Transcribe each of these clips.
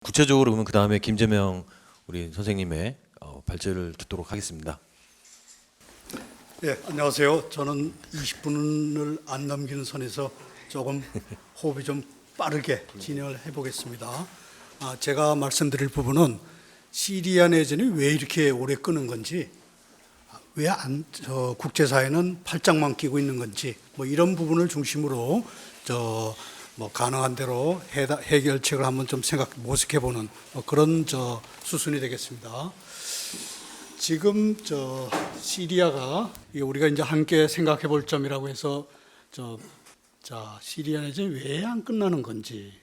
구체적으로 그러면 그 다음에 김재명 우리 선생님의 발제를 듣도록 하겠습니다. 예, 안녕하세요. 저는 20분을 안 넘기는 선에서 조금 호흡이 좀 빠르게 진행을 해보겠습니다. 제가 말씀드릴 부분은 시리아 내전이 왜 이렇게 오래 끄는 건지, 왜 국제사회는 팔짱만 끼고 있는 건지, 뭐 이런 부분을 중심으로 가능한 대로 해결책을 한번 좀 모색해보는 그런 수순이 되겠습니다. 지금 시리아가 우리가 이제 함께 생각해 볼 점이라고 해서 시리아 내전이 왜 안 끝나는 건지,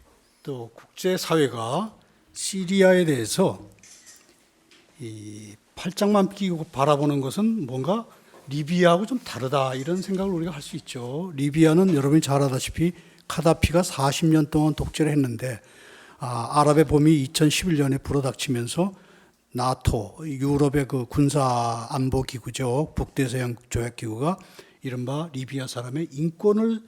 또 국제 사회가 시리아에 대해서 이 팔짱만 끼고 바라보는 것은 뭔가 리비아하고 좀 다르다, 이런 생각을 우리가 할 수 있죠. 리비아는 여러분이 잘 아다시피 카다피가 40년 동안 독재를 했는데 아랍의 봄이 2011년에 불어닥치면서 나토, 유럽의 그 군사 안보 기구죠, 북대서양 조약 기구가 이른바 리비아 사람의 인권을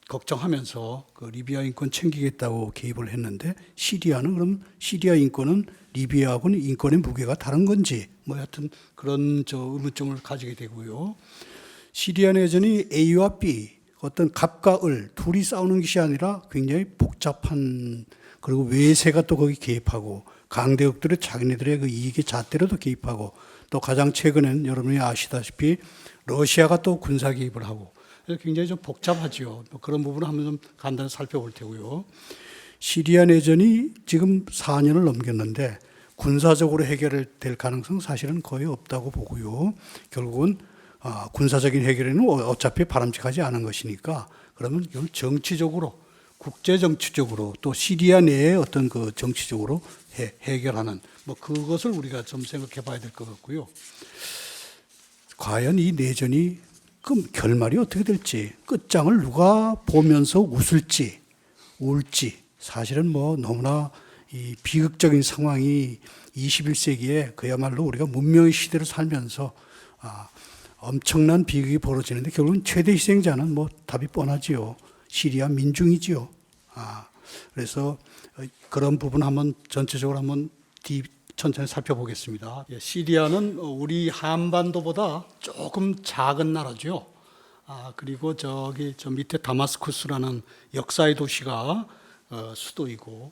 걱정하면서 그 리비아 인권 챙기겠다고 개입을 했는데, 시리아는 그럼 시리아 인권은 리비아하고는 인권의 무게가 다른 건지, 뭐 하여튼 그런 의문점을 가지게 되고요. 시리아 내전이 A와 B, 어떤 갑과 을 둘이 싸우는 것이 아니라 굉장히 복잡한, 그리고 외세가 또 거기 개입하고 강대국들의 자기네들의 그 이익의 잣대로도 개입하고, 또 가장 최근엔 여러분이 아시다시피 러시아가 또 군사 개입을 하고, 굉장히 좀 복잡하죠. 그런 부분을 한번 좀 간단히 살펴볼 테고요. 시리아 내전이 지금 4년을 넘겼는데 군사적으로 해결될 가능성 사실은 거의 없다고 보고요. 결국은 군사적인 해결에는 어차피 바람직하지 않은 것이니까, 그러면 정치적으로, 국제 정치적으로, 또 시리아 내에 어떤 그 정치적으로 해결하는 그것을 우리가 좀 생각해 봐야 될 것 같고요. 과연 이 내전이 그 결말이 어떻게 될지, 끝장을 누가 보면서 웃을지 울지, 사실은 너무나 이 비극적인 상황이 21세기에 그야말로 우리가 문명의 시대를 살면서 엄청난 비극이 벌어지는데, 결국은 최대 희생자는 답이 뻔하지요. 시리아 민중이지요. 그래서 그런 부분 한번 전체적으로 한번 천천히 살펴보겠습니다. 시리아는 우리 한반도보다 조금 작은 나라죠. 그리고 저 밑에 다마스쿠스라는 역사의 도시가 수도이고,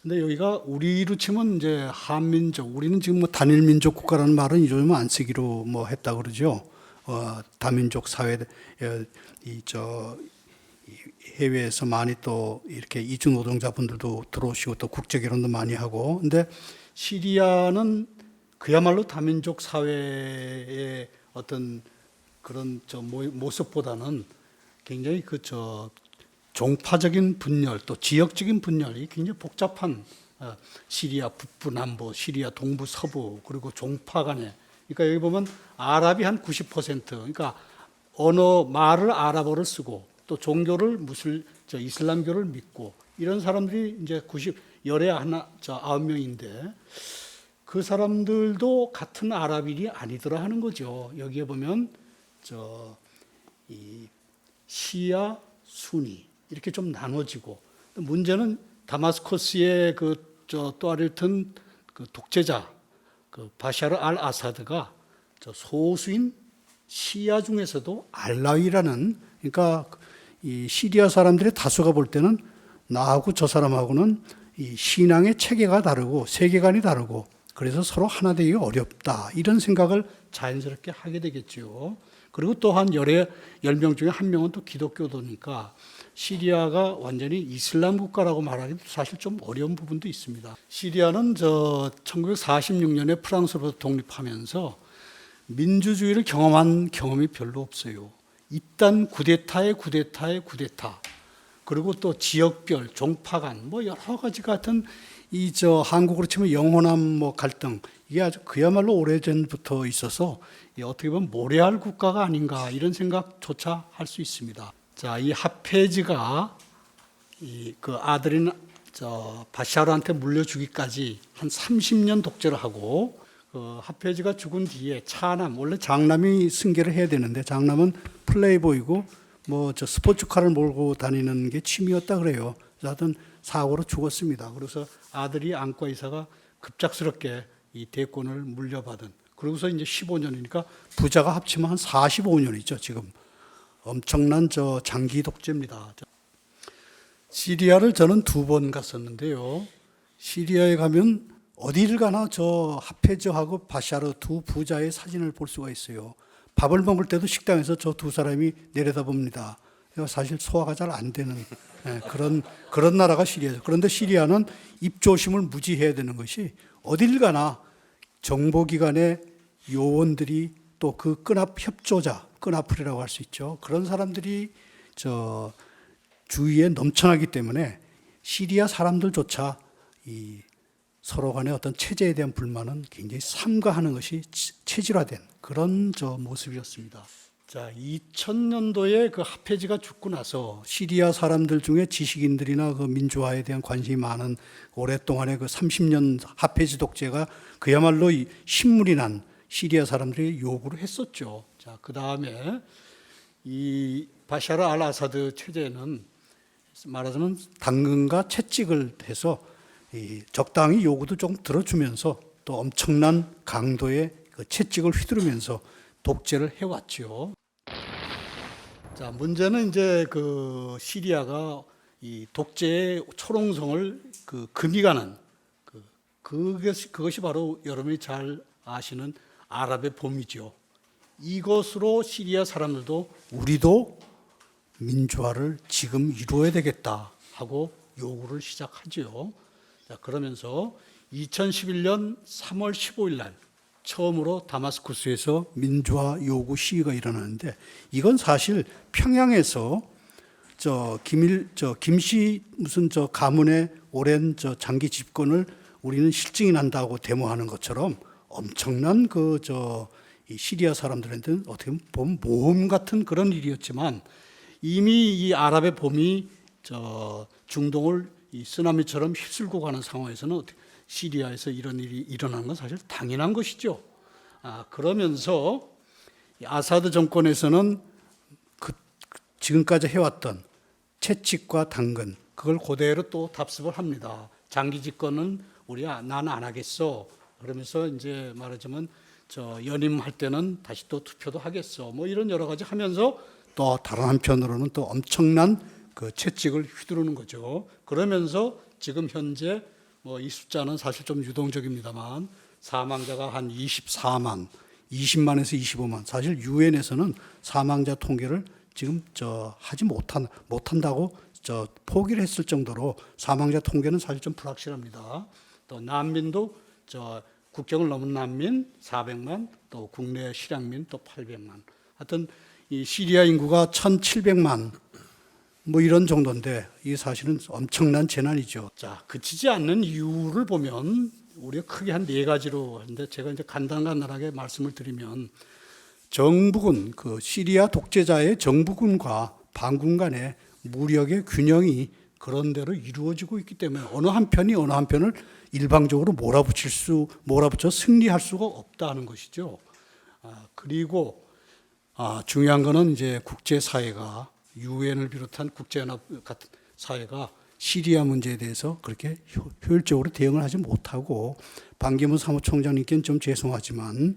근데 여기가 우리로 치면 이제 한민족, 우리는 지금 단일 민족 국가라는 말은 요즘 안 쓰기로 했다 그러죠. 다민족 사회, 해외에서 많이 또 이렇게 이주 노동자분들도 들어오시고 또 국제 결혼도 많이 하고, 근데 시리아는 그야말로 다민족 사회의 어떤 그런 모습보다는 굉장히 종파적인 분열, 또 지역적인 분열이 굉장히 복잡한, 시리아 북부 남부, 시리아 동부 서부, 그리고 종파 간에, 그러니까 여기 보면 아랍이 한 90%, 그러니까 언어 말을 아랍어를 쓰고 또 종교를 이슬람교를 믿고, 이런 사람들이 이제 9명인데 그 사람들도 같은 아랍인이 아니더라 하는 거죠. 여기에 보면 이 시아 순위 이렇게 좀 나눠지고, 문제는 다마스커스의 또아릴튼 독재자 바샤르 알 아사드가 소수인 시아 중에서도 알라위라는, 그러니까 이 시리아 사람들의 다수가 볼 때는 나하고 저 사람하고는 이 신앙의 체계가 다르고 세계관이 다르고, 그래서 서로 하나 되기가 어렵다, 이런 생각을 자연스럽게 하게 되겠죠. 그리고 또 한 10명 중에 한 명은 또 기독교도니까 시리아가 완전히 이슬람 국가라고 말하기도 사실 좀 어려운 부분도 있습니다. 시리아는 1946년에 프랑스로부터 독립하면서 민주주의를 경험한 경험이 별로 없어요. 일단 쿠데타, 그리고 또 지역별, 종파 간 여러 가지 같은 한국으로 치면 영호남 갈등, 이게 아주 그야말로 오래전부터 있어서 어떻게 보면 모래알 국가가 아닌가, 이런 생각조차 할 수 있습니다. 자, 이 하페즈가 그 아들인 바샤르한테 물려주기까지 한 30년 독재를 하고, 하페즈가 죽은 뒤에 차남, 원래 장남이 승계를 해야 되는데 장남은 플레이보이고 스포츠카를 몰고 다니는 게 취미였다 그래요. 하여튼 사고로 죽었습니다. 그래서 아들이 안과 의사가 급작스럽게 이 대권을 물려받은. 그러고서 이제 15년이니까 부자가 합치면 한 45년이죠. 지금 엄청난 장기 독재입니다. 시리아를 저는 2번 갔었는데요. 시리아에 가면 어디를 가나 하페즈하고 바샤르 두 부자의 사진을 볼 수가 있어요. 밥을 먹을 때도 식당에서 저 두 사람이 내려다봅니다. 사실 소화가 잘 안 되는 그런 나라가 시리아죠. 그런데 시리아는 입조심을 무지해야 되는 것이 어딜 가나 정보기관의 요원들이 또 그 끈앞 협조자, 끈앞풀이라고 할 수 있죠. 그런 사람들이 주위에 넘쳐나기 때문에 시리아 사람들조차 이 서로 간의 어떤 체제에 대한 불만은 굉장히 삼가하는 것이 체질화된 그런 모습이었습니다. 자, 2000년도에 그 하페지가 죽고 나서 시리아 사람들 중에 지식인들이나 그 민주화에 대한 관심이 많은 오랫동안의 그 30년 하페지 독재가 그야말로 신물이 난 시리아 사람들이 요구를 했었죠. 자, 그 다음에 이 바샤르 알 아사드 체제는 말하자면 당근과 채찍을 해서 적당히 요구도 좀 들어주면서 또 엄청난 강도의 그 채찍을 휘두르면서 독재를 해왔죠. 자, 문제는 이제 그 시리아가 이 독재의 초롱성을 금이 가는 그것이 바로 여러분이 잘 아시는 아랍의 봄이죠. 이것으로 시리아 사람들도 우리도 민주화를 지금 이루어야 되겠다 하고 요구를 시작하죠. 자, 그러면서 2011년 3월 15일 날 처음으로 다마스쿠스에서 민주화 요구 시위가 일어나는데 이건 사실 평양에서 김씨 무슨 가문의 오랜 장기 집권을 우리는 실증이 난다고 데모하는 것처럼 엄청난 이 시리아 사람들한테는 어떻게 보면 모험 같은 그런 일이었지만 이미 이 아랍의 봄이 중동을 이 쓰나미처럼 휩쓸고 가는 상황에서는 시리아에서 이런 일이 일어나는 건 사실 당연한 것이죠. 그러면서 아사드 정권에서는 지금까지 해왔던 채찍과 당근 그걸 그대로 또 답습을 합니다. 장기 집권은 나는 안 하겠어. 그러면서 이제 말하자면 연임할 때는 다시 또 투표도 하겠어. 뭐 이런 여러 가지 하면서 또 다른 한편으로는 또 엄청난 그 채찍을 휘두르는 거죠. 그러면서 지금 현재 이 숫자는 사실 좀 유동적입니다만 사망자가 한 24만, 20만에서 25만. 사실 유엔에서는 사망자 통계를 지금 하지 못한다고 포기를 했을 정도로 사망자 통계는 사실 좀 불확실합니다. 또 난민도 국경을 넘은 난민 400만, 또 국내 실향민 또 800만. 하여튼 이 시리아 인구가 1,700만 뭐 이런 정도인데 이 사실은 엄청난 재난이죠. 자, 그치지 않는 이유를 보면 우리가 크게 한 4가지로 하는데 제가 이제 간단하게 말씀을 드리면 정부군 그 시리아 독재자의 정부군과 반군 간의 무력의 균형이 그런 대로 이루어지고 있기 때문에 어느 한편이 어느 한편을 일방적으로 몰아붙여 승리할 수가 없다는 것이죠. 그리고 중요한 거는 이제 국제사회가 유엔을 비롯한 국제연합 같은 사회가 시리아 문제에 대해서 그렇게 효율적으로 대응을 하지 못하고 반기문 사무총장님께는 좀 죄송하지만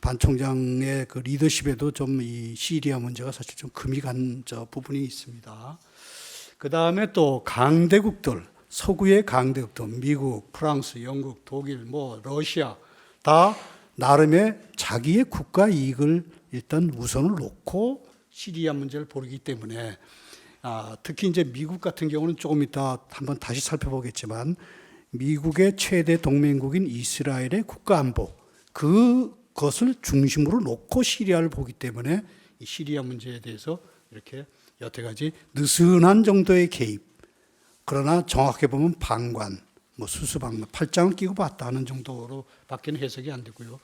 반 총장의 그 리더십에도 좀 이 시리아 문제가 사실 좀 금이 간 부분이 있습니다. 그 다음에 또 강대국들, 서구의 강대국들, 미국, 프랑스, 영국, 독일, 뭐 러시아 다 나름의 자기의 국가 이익을 일단 우선을 놓고 시리아 문제를 보기 때문에 특히 이제 미국 같은 경우는 조금 이따 한번 다시 살펴보겠지만 미국의 최대 동맹국인 이스라엘의 국가 안보 그것을 중심으로 놓고 시리아를 보기 때문에 이 시리아 문제에 대해서 이렇게 여태까지 느슨한 정도의 개입 그러나 정확히 보면 방관, 뭐 수수방관, 팔짱을 끼고 봤다 하는 정도로밖에는 해석이 안 되고요.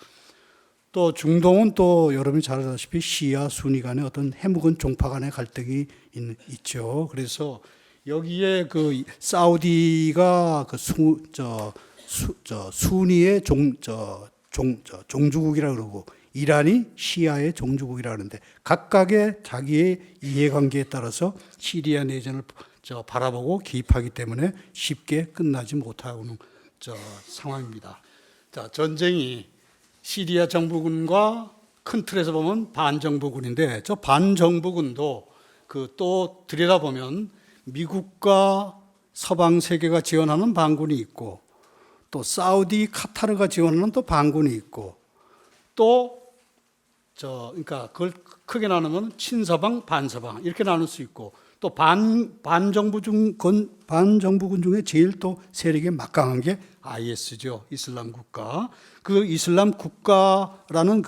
또 중동은 또 여러분이 잘 아시다시피 시아 순위 간의 어떤 해묵은 종파 간의 갈등이 있죠. 그래서 여기에 그 사우디가 그 순위의 종주국이라 그러고 이란이 시아의 종주국이라 그러는데 각각의 자기의 이해관계에 따라서 시리아 내전을 바라보고 개입하기 때문에 쉽게 끝나지 못하는 상황입니다. 자, 전쟁이 시리아 정부군과 큰 틀에서 보면 반정부군인데 저 반정부군도 또 들여다보면 미국과 서방 세계가 지원하는 반군이 있고 또 사우디, 카타르가 지원하는 또 반군이 있고 또 그러니까 그걸 크게 나누면 친서방, 반서방 이렇게 나눌 수 있고 또 반정부군 중에 제일 또 세력이 막강한 게 IS죠. 이슬람 국가. 그 이슬람 국가라는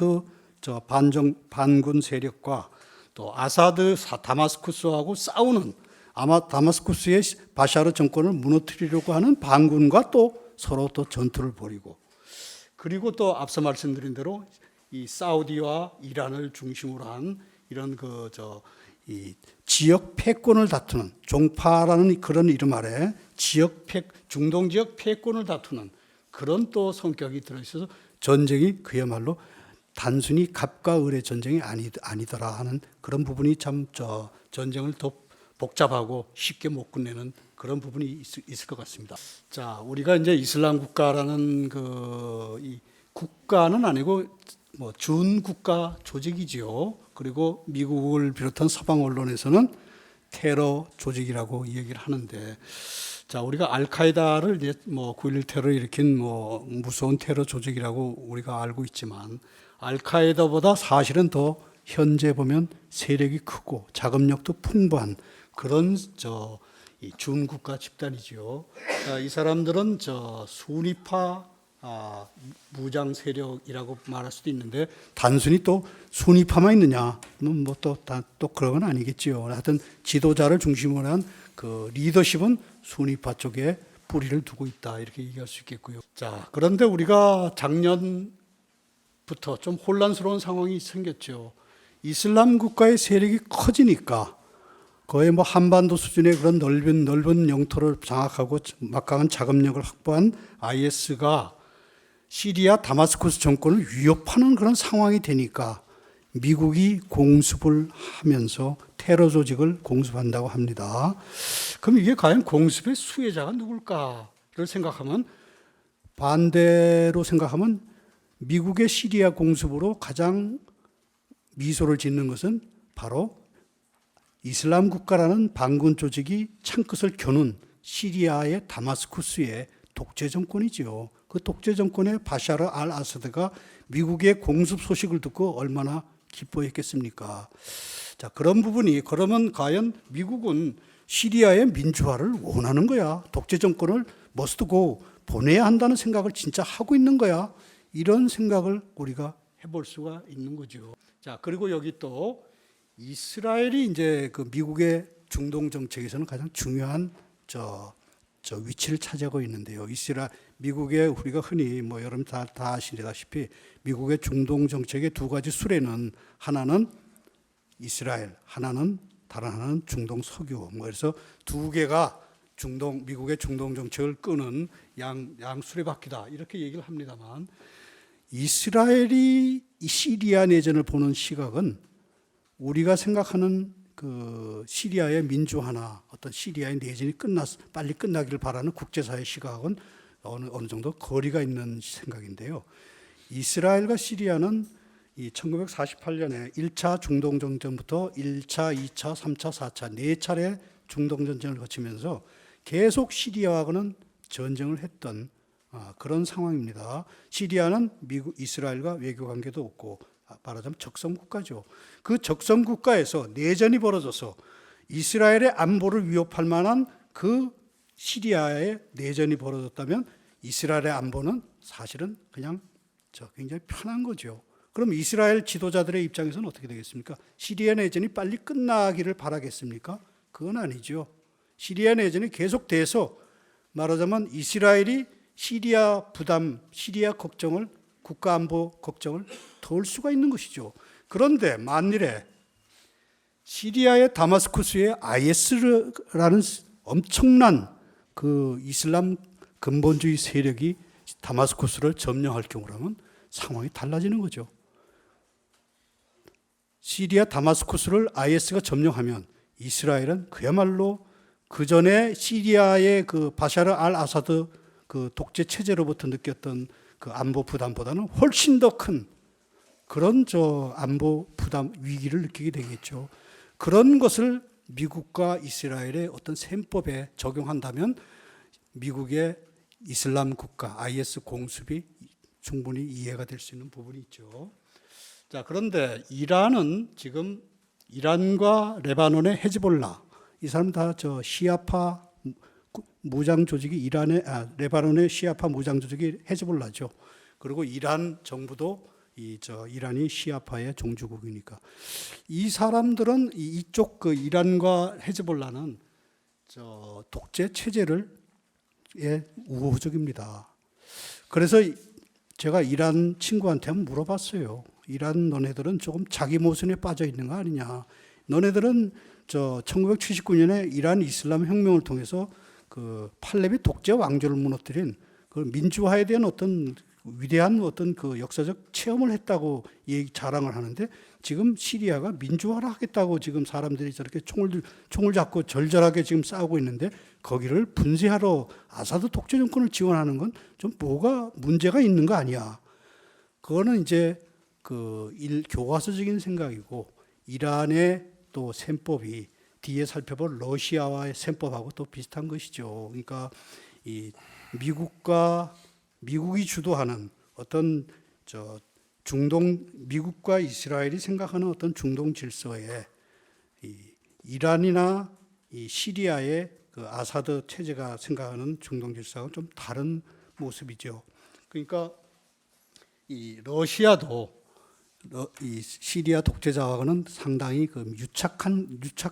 반군 세력과 또 아사드 다마스쿠스하고 싸우는 아마 다마스쿠스의 바샤르 정권을 무너뜨리려고 하는 반군과 또 서로 또 전투를 벌이고 그리고 또 앞서 말씀드린 대로 이 사우디와 이란을 중심으로 한 이런 이 지역 패권을 다투는 종파라는 그런 이름 아래 중동 지역 패권을 다투는 그런 또 성격이 들어있어서 전쟁이 그야말로 단순히 갑과 을의 전쟁이 아니더라 하는 그런 부분이 참 전쟁을 더 복잡하고 쉽게 못 끝내는 그런 부분이 있을 것 같습니다. 자, 우리가 이제 이슬람 국가라는 이 국가는 아니고 준국가 조직이지요. 그리고 미국을 비롯한 서방 언론에서는 테러 조직이라고 얘기를 하는데, 자, 우리가 알카에다를 이제 9.11 테러를 일으킨 무서운 테러 조직이라고 우리가 알고 있지만, 알카에다보다 사실은 더 현재 보면 세력이 크고 자금력도 풍부한 그런 이 준국가 집단이지요. 이 사람들은 수니파 무장 세력이라고 말할 수도 있는데 단순히 또 순위파만 있느냐? 또 그런 건 아니겠지요. 하여튼 지도자를 중심으로 한 그 리더십은 순위파 쪽에 뿌리를 두고 있다 이렇게 얘기할 수 있겠고요. 자, 그런데 우리가 작년부터 좀 혼란스러운 상황이 생겼죠. 이슬람 국가의 세력이 커지니까 거의 한반도 수준의 그런 넓은 영토를 장악하고 막강한 자금력을 확보한 IS가 시리아 다마스쿠스 정권을 위협하는 그런 상황이 되니까 미국이 공습을 하면서 테러 조직을 공습한다고 합니다. 그럼 이게 과연 공습의 수혜자가 누굴까를 생각하면 반대로 생각하면 미국의 시리아 공습으로 가장 미소를 짓는 것은 바로 이슬람 국가라는 반군 조직이 창끝을 겨눈 시리아의 다마스쿠스의 독재 정권이지요. 그 독재 정권의 바샤르 알 아사드가 미국의 공습 소식을 듣고 얼마나 기뻐했겠습니까? 자, 그러면 과연 미국은 시리아의 민주화를 원하는 거야. 독재 정권을 머스트고 보내야 한다는 생각을 진짜 하고 있는 거야. 이런 생각을 우리가 해볼 수가 있는 거죠. 자, 그리고 여기 또 이스라엘이 이제 그 미국의 중동 정책에서는 가장 중요한 위치를 차지하고 있는데요. 미국의 우리가 흔히 여러분 다 아시다시피 미국의 중동 정책의 두 가지 수레는 하나는 이스라엘, 다른 하나는 중동 석유. 그래서 두 개가 미국의 중동 정책을 끄는 양 수레바퀴다 이렇게 얘기를 합니다만 이스라엘이 시리아 내전을 보는 시각은 우리가 생각하는 그 시리아의 민주화나 어떤 시리아의 내전이 빨리 끝나기를 바라는 국제사회 시각은 어느 정도 거리가 있는 생각인데요. 이스라엘과 시리아는 이 1948년에 1차 중동전쟁부터 1차, 2차, 3차, 4차 네 차례 중동전쟁을 거치면서 계속 시리아하고는 전쟁을 했던 그런 상황입니다. 시리아는 이스라엘과 외교관계도 없고 말하자면 적성국가죠. 그 적성국가에서 내전이 벌어져서 이스라엘의 안보를 위협할 만한 그 시리아의 내전이 벌어졌다면 이스라엘의 안보는 사실은 그냥 굉장히 편한 거죠. 그럼 이스라엘 지도자들의 입장에서는 어떻게 되겠습니까? 시리아 내전이 빨리 끝나기를 바라겠습니까? 그건 아니죠. 시리아 내전이 계속돼서 말하자면 이스라엘이 시리아 걱정을 국가 안보 걱정을 덜 수가 있는 것이죠. 그런데 만일에 시리아의 다마스쿠스에 IS라는 엄청난 그 이슬람 근본주의 세력이 다마스쿠스를 점령할 경우라면 상황이 달라지는 거죠. 시리아 다마스쿠스를 IS가 점령하면 이스라엘은 그야말로 그 전에 시리아의 그 바샤르 알 아사드 그 독재 체제로부터 느꼈던 그 안보 부담보다는 훨씬 더 큰 그런 안보 부담 위기를 느끼게 되겠죠. 그런 것을 미국과 이스라엘의 어떤 셈법에 적용한다면 미국의 이슬람 국가 IS 공습이 충분히 이해가 될 수 있는 부분이 있죠. 자, 그런데 이란은 지금 이란과 레바논의 헤즈볼라 이 사람 다 시아파 무장 조직이 레바논의 시아파 무장 조직이 헤즈볼라죠. 그리고 이란 정부도 이란이 시아파의 종주국이니까 이 사람들은 이쪽 그 이란과 헤즈볼라는 독재 체제를 우호적입니다. 그래서 제가 이란 친구한테 한번 물어봤어요. 이란 너네들은 조금 자기 모순에 빠져 있는 거 아니냐? 너네들은 1979년에 이란 이슬람 혁명을 통해서 그 팔레비 독재 왕조를 무너뜨린 그 민주화에 대한 어떤 위대한 어떤 그 역사적 체험을 했다고 자랑을 하는데 지금 시리아가 민주화를 하겠다고 지금 사람들이 저렇게 총을 잡고 절절하게 지금 싸우고 있는데 거기를 분쇄하러 아사드 독재 정권을 지원하는 건 좀 뭐가 문제가 있는 거 아니야? 그거는 이제 교과서적인 생각이고 이란의 또 셈법이 뒤에 살펴볼 러시아와의 셈법하고 또 비슷한 것이죠. 그러니까 이 미국이 주도하는 어떤 미국과 이스라엘이 생각하는 어떤 중동 질서에 이란이나 이 시리아의 그 아사드 체제가 생각하는 중동 질서하고 좀 다른 모습이죠. 그러니까 이 러시아도 이 시리아 독재자와는 상당히 그 유착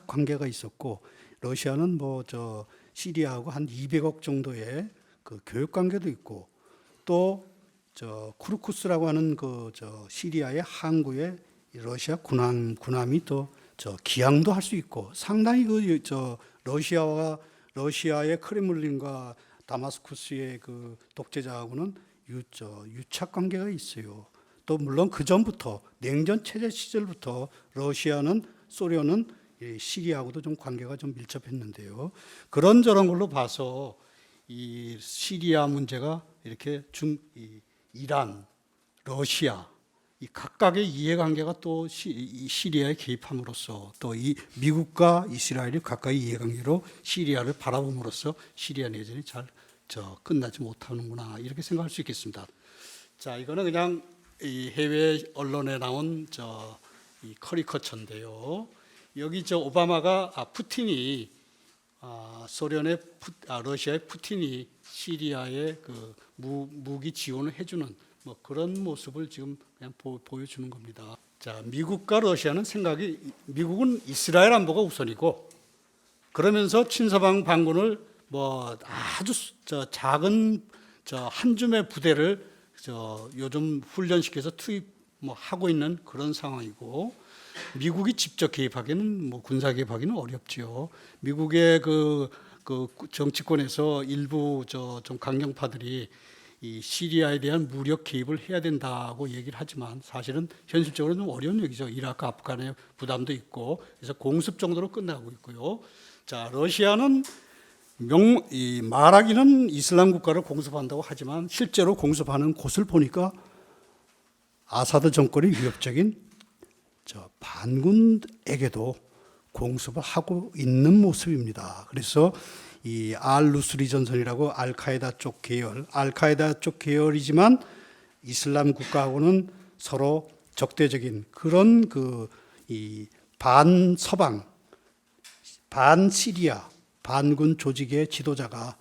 관계가 있었고 러시아는 시리아하고 한 200억 정도의 그 교육 관계도 있고 또 쿠르쿠스라고 하는 시리아의 항구에 러시아 군함이 또 기항도 할 수 있고 상당히 러시아의 크레물린과 다마스쿠스의 그 독재자하고는 유착 관계가 있어요. 또 물론 그 전부터 냉전 체제 시절부터 소련은 시리아하고도 좀 관계가 좀 밀접했는데요. 그런저런 걸로 봐서 이 시리아 문제가 이렇게 이란, 러시아 이 각각의 이해관계가 또 시리아에 개입함으로써 또 이 미국과 이스라엘이 각각의 이해관계로 시리아를 바라봄으로써 시리아 내전이 잘 끝나지 못하는구나 이렇게 생각할 수 있겠습니다. 자, 이거는 그냥 이 해외 언론에 나온 이 커리커처인데요. 여기 오바마가 푸틴이 러시아의 푸틴이 시리아에 그 무기 지원을 해주는 뭐 그런 모습을 지금 그냥 보여주는 겁니다. 자, 미국과 러시아는 미국은 이스라엘 안보가 우선이고 그러면서 친서방 반군을 뭐 아주 작은 한 줌의 부대를 요즘 훈련시켜서 하고 있는 그런 상황이고 미국이 직접 개입하기는 군사 개입하기는 어렵지요. 미국의 그 정치권에서 일부 좀 강경파들이 이 시리아에 대한 무력 개입을 해야 된다고 얘기를 하지만 사실은 현실적으로 좀 어려운 얘기죠. 이라크, 아프간의 부담도 있고 그래서 공습 정도로 끝나고 있고요. 자, 러시아는 말하기는 이슬람 국가를 공습한다고 하지만 실제로 공습하는 곳을 보니까 아사드 정권이 위협적인 반군에게도 공습을 하고 있는 모습입니다. 그래서 이 알-누스리 전선이라고 알카에다 쪽 계열이지만 이슬람 국가하고는 서로 적대적인 그런 이 반서방, 반시리아, 반군 조직의 지도자가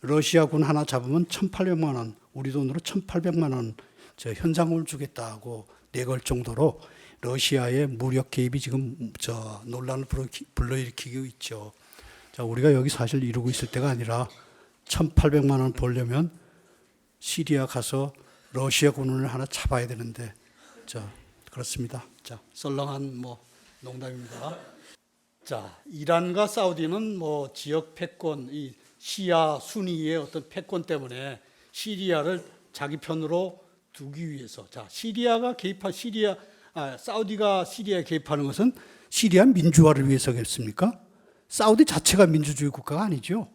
러시아군 하나 잡으면 1,800만 원, 우리 돈으로 1,800만 원 현상금을 주겠다고 내걸 정도로 러시아의 무력 개입이 지금 논란을 불러일으키고 있죠. 자, 우리가 여기 사실 이러고 있을 때가 아니라 1,800만 원 벌려면 시리아 가서 러시아 군을 하나 잡아야 되는데, 그렇습니다. 자, 썰렁한 농담입니다. 자, 이란과 사우디는 지역 패권, 이 시아 순위의 어떤 패권 때문에 시리아를 자기 편으로 두기 위해서, 사우디가 시리아에 개입하는 것은 시리아 민주화를 위해서겠습니까? 사우디 자체가 민주주의 국가가 아니죠.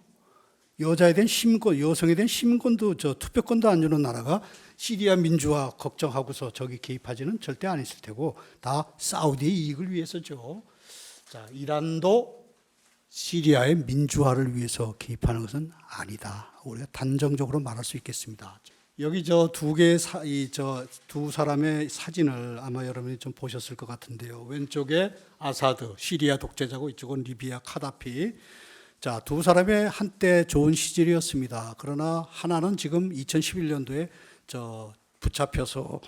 여자에 대한 심권, 여성에 대한 심권도 투표권도 안 주는 나라가 시리아 민주화 걱정하고서 저기 개입하지는 절대 안 했을 테고 다 사우디의 이익을 위해서죠. 자, 이란도 시리아의 민주화를 위해서 개입하는 것은 아니다. 우리가 단정적으로 말할 수 있겠습니다. 여기 두 사람의 사진을 아마 여러분이 좀 보셨을 것 같은데요. 왼쪽에 아사드 시리아 독재자고 이쪽은 리비아 카다피. 자, 두 사람의 한때 좋은 시절이었습니다. 그러나 하나는 지금 2011년도에 붙잡혀서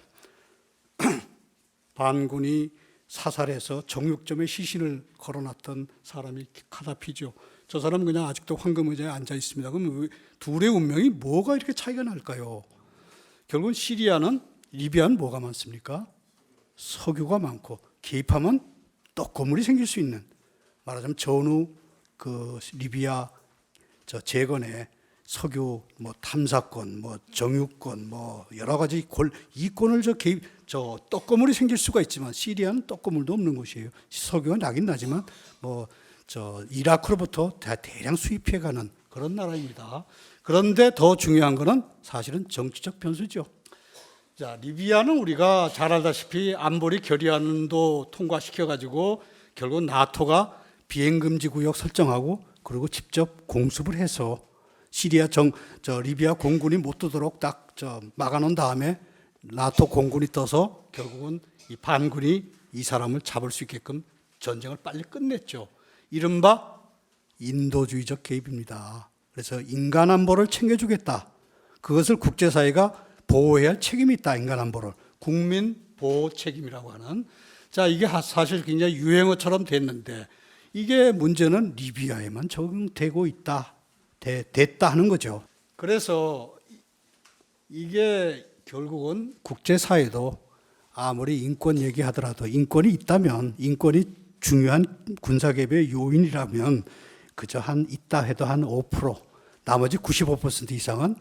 반군이 사살해서 정육점에 시신을 걸어놨던 사람이 카다피죠. 저 사람은 그냥 아직도 황금 의자에 앉아 있습니다. 그럼 둘의 운명이 뭐가 이렇게 차이가 날까요? 결국은 시리아는, 리비아는 뭐가 많습니까? 석유가 많고 개입하면 떡고물이 생길 수 있는, 말하자면 전후 리비아 재건에 석유 탐사권, 정유권, 여러 가지 이권을 떡고물이 생길 수가 있지만 시리아는 떡고물도 없는 곳이에요. 석유가 나긴 나지만 이라크로부터 대량 수입해가는 그런 나라입니다. 그런데 더 중요한 것은 사실은 정치적 변수죠. 자, 리비아는 우리가 잘 알다시피 안보리 결의안도 통과시켜가지고 결국 나토가 비행금지 구역 설정하고 그리고 직접 공습을 해서 시리아 리비아 공군이 못 뜨도록 딱 막아놓은 다음에 나토 공군이 떠서 결국은 이 반군이 이 사람을 잡을 수 있게끔 전쟁을 빨리 끝냈죠. 이른바 인도주의적 개입입니다. 그래서 인간 안보를 챙겨주겠다. 그것을 국제사회가 보호해야 할 책임이 있다. 인간 안보를 국민 보호 책임이라고 하는. 자, 이게 사실 굉장히 유행어처럼 됐는데 이게 문제는 리비아에만 적용되고 됐다 하는 거죠. 그래서 이게 결국은 국제사회도 아무리 인권 얘기하더라도 인권이 있다면, 인권이 중요한 군사개입의 요인이라면 그저 있다 해도 한 5%, 나머지 95% 이상은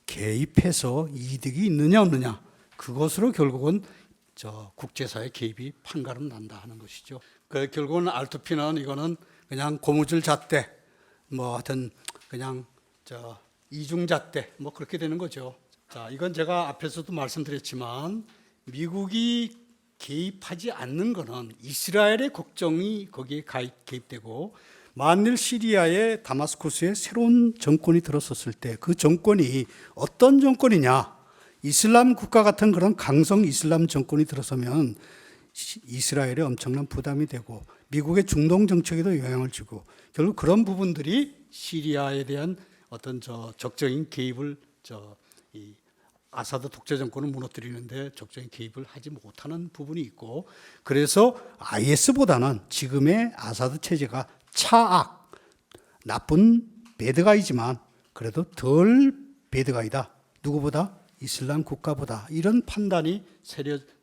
개입해서 이득이 있느냐 없느냐, 그것으로 결국은 국제사회 개입이 판가름 난다 하는 것이죠. 결국은 R2P는 이거는 그냥 고무줄 잣대, 하여튼 그냥 이중잣대 그렇게 되는 거죠. 자, 이건 제가 앞에서도 말씀드렸지만 미국이 개입하지 않는 것은 이스라엘의 걱정이 거기에 개입되고, 만일 시리아의 다마스쿠스에 새로운 정권이 들어섰을 때 그 정권이 어떤 정권이냐, 이슬람 국가 같은 그런 강성 이슬람 정권이 들어서면 이스라엘에 엄청난 부담이 되고 미국의 중동 정책에도 영향을 주고, 결국 그런 부분들이 시리아에 대한 어떤 적극적인 개입을 이 아사드 독재 정권을 무너뜨리는데 적극적인 개입을 하지 못하는 부분이 있고, 그래서 IS보다는 지금의 아사드 체제가 차악, 나쁜 배드가이지만 그래도 덜 배드가이다. 누구보다? 이슬람 국가보다. 이런 판단이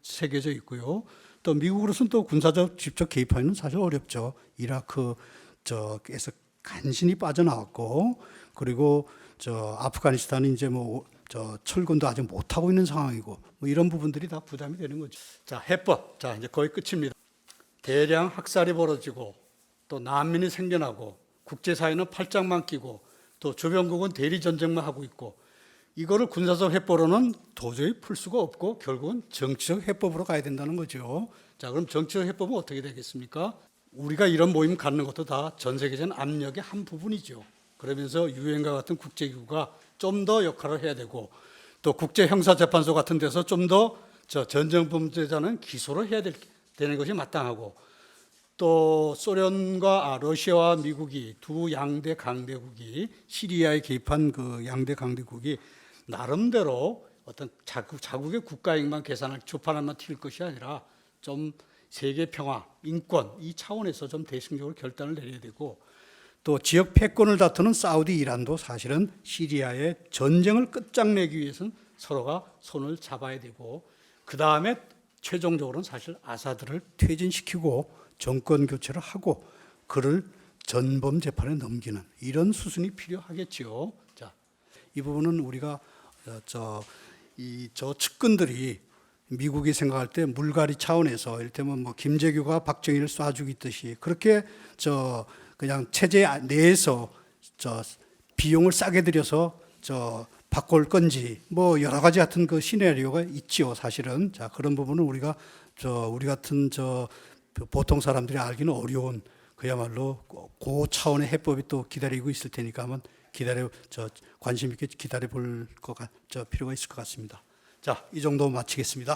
새겨져 있고요. 또 미국으로서는 또 군사적 직접 개입하기는 사실 어렵죠. 이라크에서 간신히 빠져나왔고, 그리고 아프가니스탄이 이제 철군도 아직 못하고 있는 상황이고, 이런 부분들이 다 부담이 되는 거죠. 자, 해법. 자, 이제 거의 끝입니다. 대량 학살이 벌어지고, 또 난민이 생겨나고, 국제사회는 팔짱만 끼고, 또 주변국은 대리전쟁만 하고 있고, 이거를 군사적 해법으로는 도저히 풀 수가 없고 결국은 정치적 해법으로 가야 된다는 거죠. 자, 그럼 정치적 해법은 어떻게 되겠습니까? 우리가 이런 모임 갖는 것도 다 전 세계적인 압력의 한 부분이죠. 그러면서 유엔과 같은 국제기구가 좀 더 역할을 해야 되고, 또 국제형사재판소 같은 데서 좀 더 전쟁 범죄자는 기소를 해야 되는 것이 마땅하고, 또 러시아와 미국이 두 양대 강대국이 시리아에 개입한 그 양대 강대국이 나름대로 어떤 자국의 국가익만 계산할 주판알만 튈 것이 아니라 좀 세계 평화, 인권 이 차원에서 좀 대승적으로 결단을 내려야 되고, 또 지역 패권을 다투는 사우디, 이란도 사실은 시리아의 전쟁을 끝장내기 위해서는 서로가 손을 잡아야 되고, 그 다음에 최종적으로는 사실 아사드를 퇴진시키고 정권 교체를 하고 그를 전범 재판에 넘기는 이런 수순이 필요하겠지요. 자, 이 부분은 우리가 저 측근들이 미국이 생각할 때 물갈이 차원에서 이를테면 김재규가 박정희를 쏴 죽이듯이 그렇게 그냥 체제 내에서 비용을 싸게 들여서 바꿀 건지 뭐 여러 가지 같은 그 시나리오가 있지요, 사실은. 자, 그런 부분은 우리가 우리 같은 보통 사람들이 알기는 어려운 그야말로 고 차원의 해법이 또 기다리고 있을 테니까 한번 관심 있게 기다려 볼 필요가 있을 것 같습니다. 자, 이 정도 마치겠습니다.